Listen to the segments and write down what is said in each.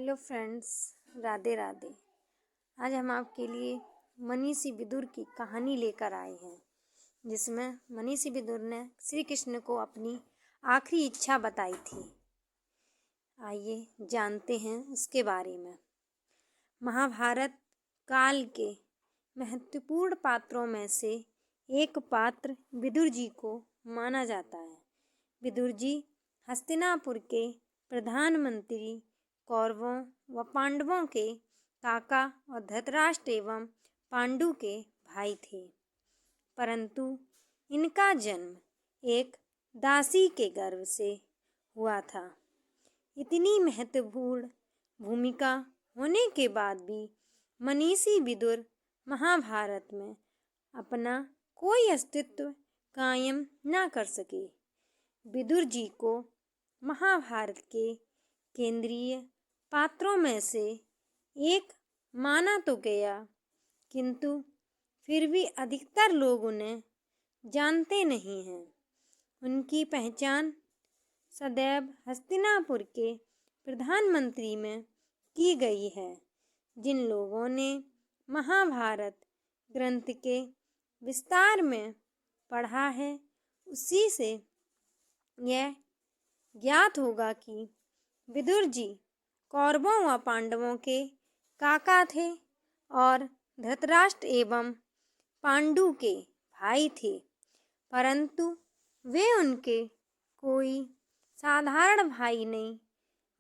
Hello friends, Radhe Radhe. आज हम आपके लिए मनीषी विदुर की कहानी लेकर आए हैं, जिसमें मनीषी विदुर ने श्री कृष्ण को अपनी आखिरी इच्छा बताई थी। आइए जानते हैं उसके बारे में। महाभारत काल के महत्वपूर्ण पात्रों में से एक पात्र विदुर जी को माना जाता है। विदुर जी हस्तिनापुर के प्रधानमंत्री, कौरवों व पांडवों के काका और धृतराष्ट्र एवं पांडु के भाई थे। परंतु इनका जन्म एक दासी के गर्भ से हुआ था। इतनी महत्वपूर्ण भूमिका होने के बाद भी मनीषी विदुर महाभारत में अपना कोई अस्तित्व कायम न कर सके। विदुर जी को महाभारत के केंद्रीय पात्रों में से एक माना तो गया, किंतु फिर भी अधिकतर लोग उन्हें जानते नहीं हैं। उनकी पहचान सदैव हस्तिनापुर के प्रधानमंत्री में की गई है। जिन लोगों ने महाभारत ग्रंथ के विस्तार में पढ़ा है, उसी से यह ज्ञात होगा कि विदुर जी कौरवों व पांडवों के काका थे और धृतराष्ट्र एवं पांडु के भाई थे। परंतु वे उनके कोई साधारण भाई नहीं,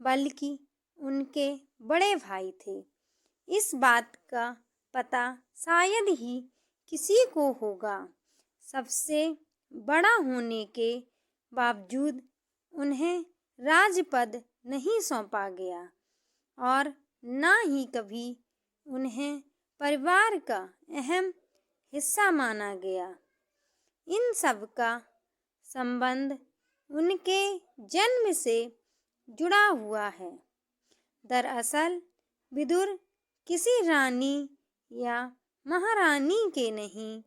बल्कि उनके बड़े भाई थे। इस बात का पता शायद ही किसी को होगा। सबसे बड़ा होने के बावजूद उन्हें राजपद नहीं सौंपा गया और ना ही कभी उन्हें परिवार का अहम हिस्सा माना गया। इन सब का संबंध उनके जन्म से जुड़ा हुआ है। दरअसल विदुर किसी रानी या महारानी के नहीं,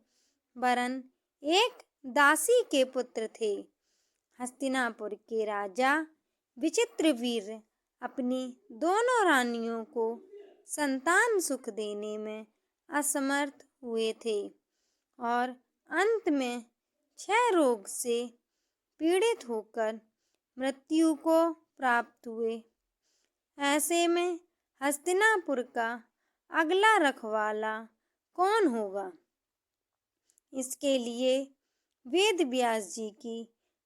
वरन एक दासी के पुत्र थे। हस्तिनापुर के राजा विचित्रवीर्य अपनी दोनों रानियों को संतान सुख देने में असमर्थ हुए थे और अंत में क्षय रोग से पीड़ित होकर मृत्यु को प्राप्त हुए। ऐसे में हस्तिनापुर का अगला रखवाला कौन होगा? इसके लिए वेद व्यास जी की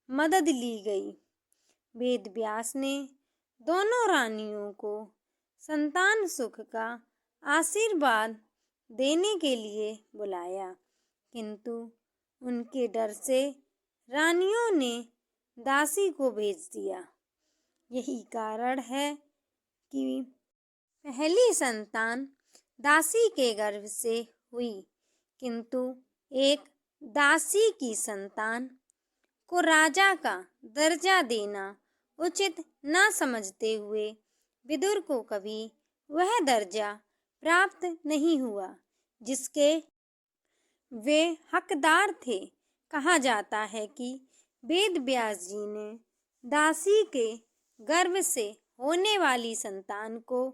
मदद ली गई। वेद व्यास ने दोनों रानियों को संतान सुख का आशीर्वाद देने के लिए बुलाया, किंतु उनके डर से रानियों ने दासी को भेज दिया। यही कारण है कि पहली संतान दासी के गर्भ से हुई, किंतु एक दासी की संतान को राजा का दर्जा देना उचित न समझते हुए विदुर को कभी वह दर्जा प्राप्त नहीं हुआ जिसके वे हकदार थे। कहा जाता है कि वेद व्यास जी ने दासी के गर्भ से होने वाली संतान को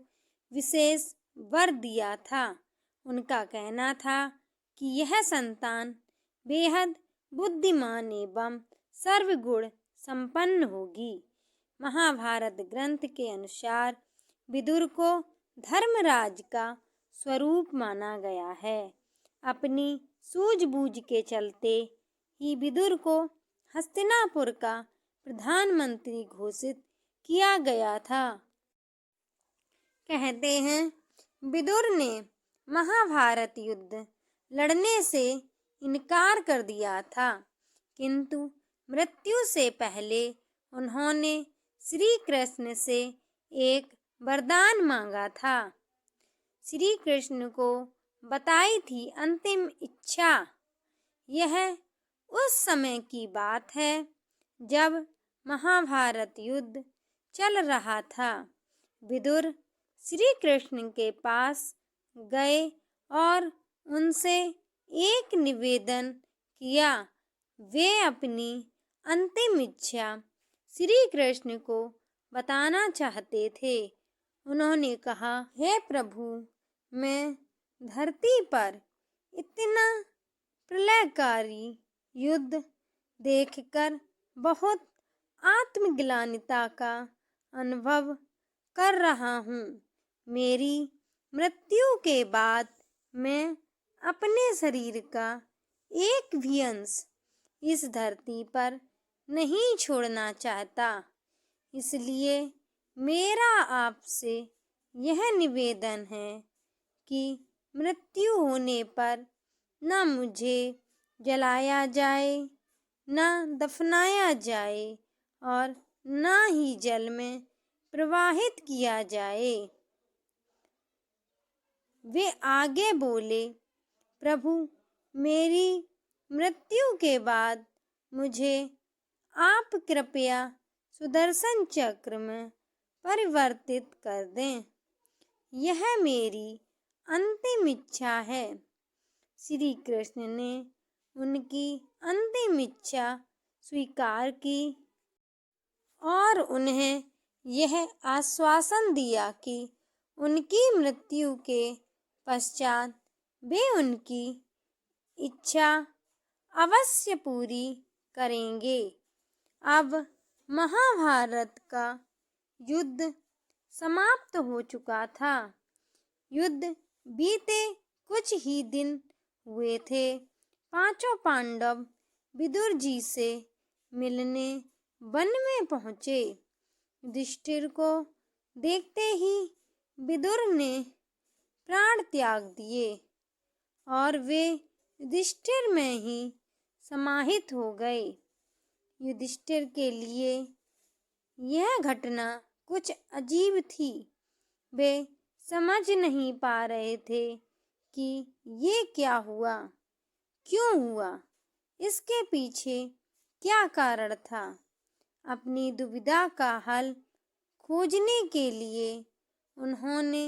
विशेष वर दिया था। उनका कहना था कि यह संतान बेहद बुद्धिमान एवं सर्वगुण संपन्न होगी। महाभारत ग्रंथ के अनुसार विदुर को धर्मराज का स्वरूप माना गया है। अपनी सूझबूझ के चलते ही विदुर को हस्तिनापुर का प्रधानमंत्री घोषित किया गया था। कहते हैं विदुर ने महाभारत युद्ध लड़ने से इनकार कर दिया था, किंतु मृत्यु से पहले उन्होंने श्री कृष्ण से एक वरदान मांगा था। श्री कृष्ण को बताई थी अंतिम इच्छा। यह उस समय की बात है जब महाभारत युद्ध चल रहा था। विदुर श्री कृष्ण के पास गए और उनसे एक निवेदन किया। वे अपनी अंतिम इच्छा श्री कृष्ण को बताना चाहते थे। उन्होंने कहा, हे प्रभु, मैं धरती पर इतना प्रलयकारी युद्ध देखकर बहुत आत्मग्लानिता का अनुभव कर रहा हूँ। मेरी मृत्यु के बाद मैं अपने शरीर का एक भी अंश इस धरती पर नहीं छोड़ना चाहता। इसलिए मेरा आपसे यह निवेदन है कि मृत्यु होने पर न मुझे जलाया जाए, न दफनाया जाए और न ही जल में प्रवाहित किया जाए। वे आगे बोले, प्रभु, मेरी मृत्यु के बाद मुझे आप कृपया सुदर्शन चक्र में परिवर्तित कर दें। यह मेरी अंतिम इच्छा है। श्री कृष्ण ने उनकी अंतिम इच्छा स्वीकार की और उन्हें यह आश्वासन दिया कि उनकी मृत्यु के पश्चात वे उनकी इच्छा अवश्य पूरी करेंगे। अब महाभारत का युद्ध समाप्त हो चुका था। युद्ध बीते कुछ ही दिन हुए थे। पांचों पांडव विदुर जी से मिलने वन में पहुंचे। युधिष्ठिर को देखते ही विदुर ने प्राण त्याग दिए और वे युधिष्ठिर में ही समाहित हो गए। युधिष्ठिर के लिए यह घटना कुछ अजीब थी। वे समझ नहीं पा रहे थे कि ये क्या हुआ, क्यों हुआ, इसके पीछे क्या कारण था। अपनी दुविधा का हल खोजने के लिए उन्होंने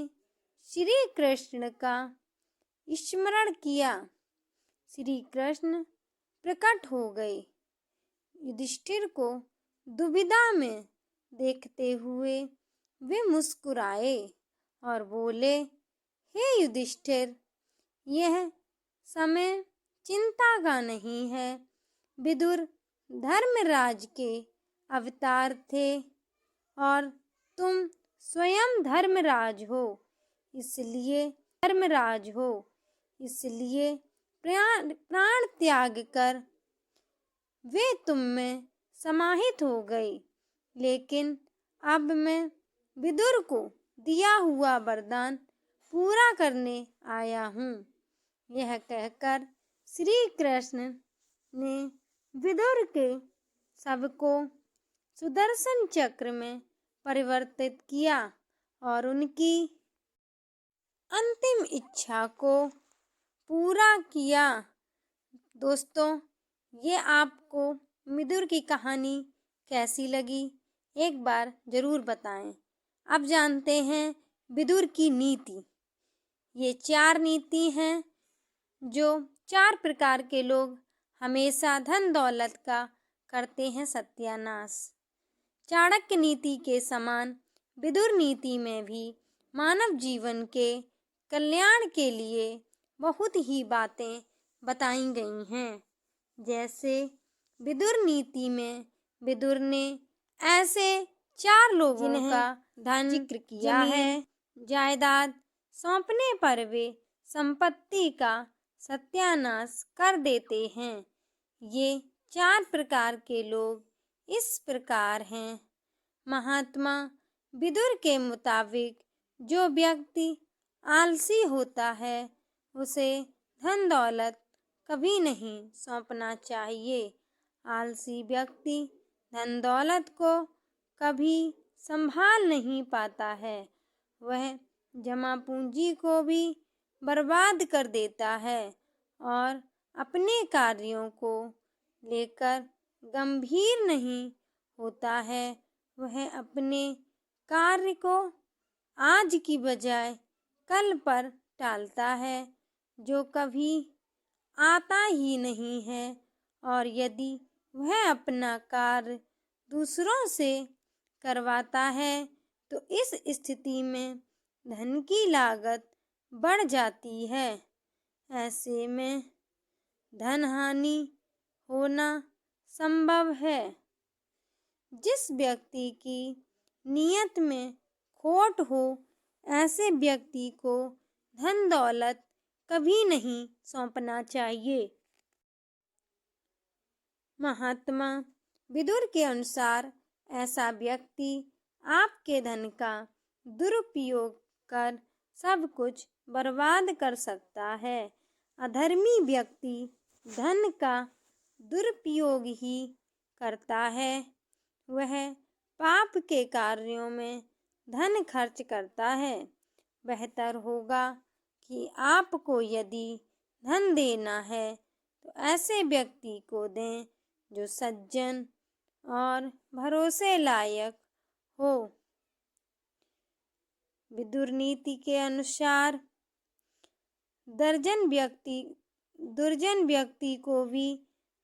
श्री कृष्ण का स्मरण किया। श्री कृष्ण प्रकट हो गए। युधिष्ठिर को दुविधा में देखते हुए वे मुस्कुराए और बोले, हे युधिष्ठिर, यह समय चिंता का नहीं है। विदुर धर्मराज के अवतार थे और तुम स्वयं धर्मराज हो, इसलिए प्राण त्याग कर वे तुम में समाहित हो गए। लेकिन अब मैं विदुर को दिया हुआ वरदान पूरा करने आया हूँ। यह कहकर श्री कृष्ण ने विदुर के शव को सुदर्शन चक्र में परिवर्तित किया और उनकी अंतिम इच्छा को पूरा किया। दोस्तों, ये आपको विदुर की कहानी कैसी लगी, एक बार ज़रूर बताएं। अब जानते हैं विदुर की नीति। ये 4 नीति हैं जो 4 प्रकार के लोग हमेशा धन दौलत का करते हैं सत्यानाश। चाणक्य नीति के समान विदुर नीति में भी मानव जीवन के कल्याण के लिए बहुत ही बातें बताई गई हैं। जैसे विदुर नीति में विदुर ने ऐसे 4 लोगों का धन जिक्र किया है, जायदाद सौंपने पर वे संपत्ति का सत्यानाश कर देते हैं। ये 4 प्रकार के लोग इस प्रकार हैं। महात्मा विदुर के मुताबिक जो व्यक्ति आलसी होता है उसे धन दौलत कभी नहीं सौंपना चाहिए। आलसी व्यक्ति धन दौलत को कभी संभाल नहीं पाता है। वह जमा पूंजी को भी बर्बाद कर देता है और अपने कार्यों को लेकर गंभीर नहीं होता है। वह अपने कार्य को आज की बजाय कल पर टालता है, जो कभी आता ही नहीं है। और यदि वह अपना कार्य दूसरों से करवाता है तो इस स्थिति में धन की लागत बढ़ जाती है। ऐसे में धन हानि होना संभव है। जिस व्यक्ति की नीयत में खोट हो, ऐसे व्यक्ति को धन दौलत कभी नहीं सौंपना चाहिए। महात्मा विदुर के अनुसार ऐसा व्यक्ति आपके धन का दुरुपयोग कर सब कुछ बर्बाद कर सकता है। अधर्मी व्यक्ति धन का दुरुपयोग ही करता है। वह पाप के कार्यों में धन खर्च करता है। बेहतर होगा कि आपको यदि धन देना है तो ऐसे व्यक्ति को दें जो सज्जन और भरोसे लायक हो। विदुर नीति के अनुसार दुर्जन व्यक्ति को भी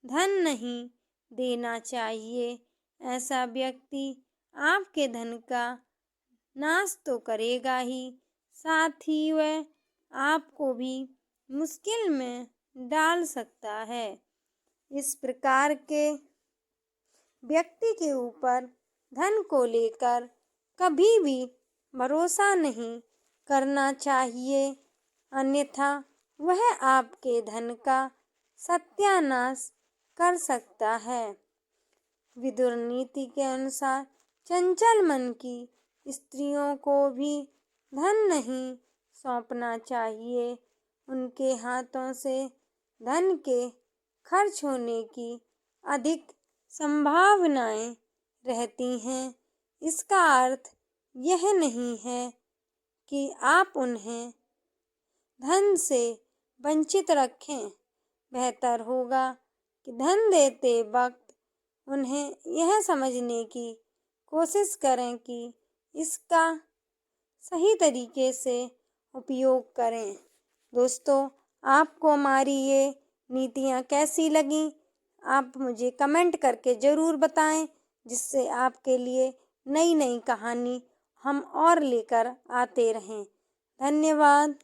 धन नहीं देना चाहिए। ऐसा व्यक्ति आपके धन का नाश तो करेगा ही, साथ ही वह आपको भी मुश्किल में डाल सकता है। इस प्रकार के व्यक्ति के ऊपर धन को लेकर कभी भी भरोसा नहीं करना चाहिए, अन्यथा वह आपके धन का सत्यानाश कर सकता है। विदुर नीति के अनुसार चंचल मन की स्त्रियों को भी धन नहीं सौंपना चाहिए। उनके हाथों से धन के खर्च होने की अधिक संभावनाएं रहती हैं। इसका अर्थ यह नहीं है कि आप उन्हें धन से वंचित रखें। बेहतर होगा कि धन देते वक्त उन्हें यह समझने की कोशिश करें कि इसका सही तरीके से उपयोग करें। दोस्तों, आपको हमारी ये नीतियाँ कैसी लगीं? आप मुझे कमेंट करके ज़रूर बताएं, जिससे आपके लिए नई नई कहानी हम और लेकर आते रहें। धन्यवाद।